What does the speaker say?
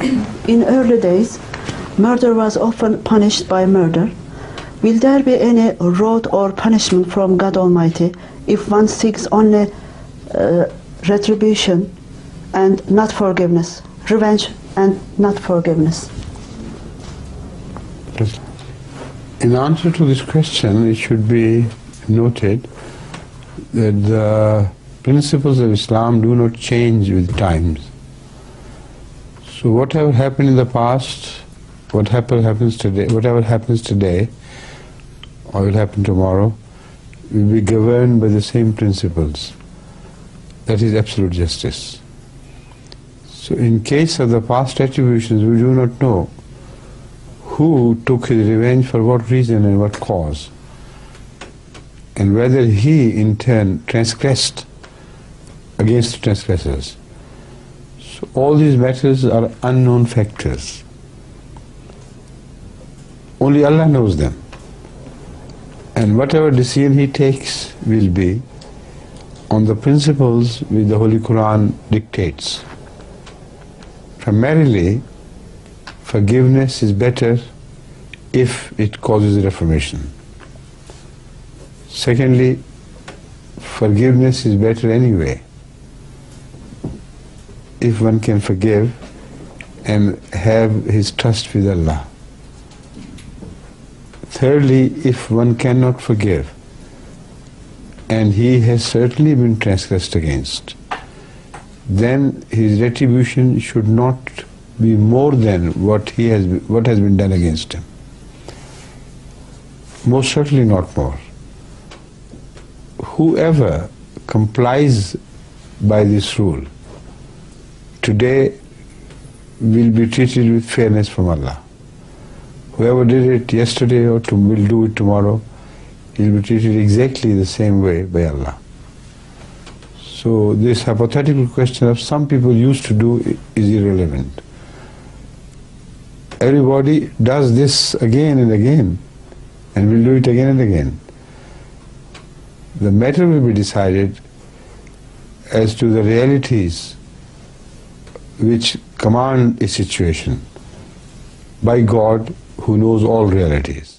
In early days, murder was often punished by murder. Will there be any reward or punishment from God Almighty if one seeks only retribution and not forgiveness, revenge and not forgiveness? In answer to this question, it should be noted that the principles of Islam do not change with times. So whatever happened in the past, whatever happens today, or will happen tomorrow, will be governed by the same principles. That is absolute justice. So in case of the past attributions, we do not know who took his revenge for what reason and what cause, and whether he in turn transgressed against the transgressors. So all these matters are unknown factors. Only Allah knows them. And whatever decision he takes will be on the principles which the Holy Quran dictates. Primarily, forgiveness is better if it causes reformation. Secondly, forgiveness is better anyway, if one can forgive and have his trust with Allah. Thirdly, if one cannot forgive and he has certainly been transgressed against, then his retribution should not be more than what has been done against him. Most certainly not more. Whoever complies by this rule today will be treated with fairness from Allah. Whoever did it yesterday or will do it tomorrow, he will be treated exactly the same way by Allah. So this hypothetical question of some people used to do is irrelevant. Everybody does this again and again and will do it again and again. The matter will be decided as to the realities which command a situation by God, who knows all realities.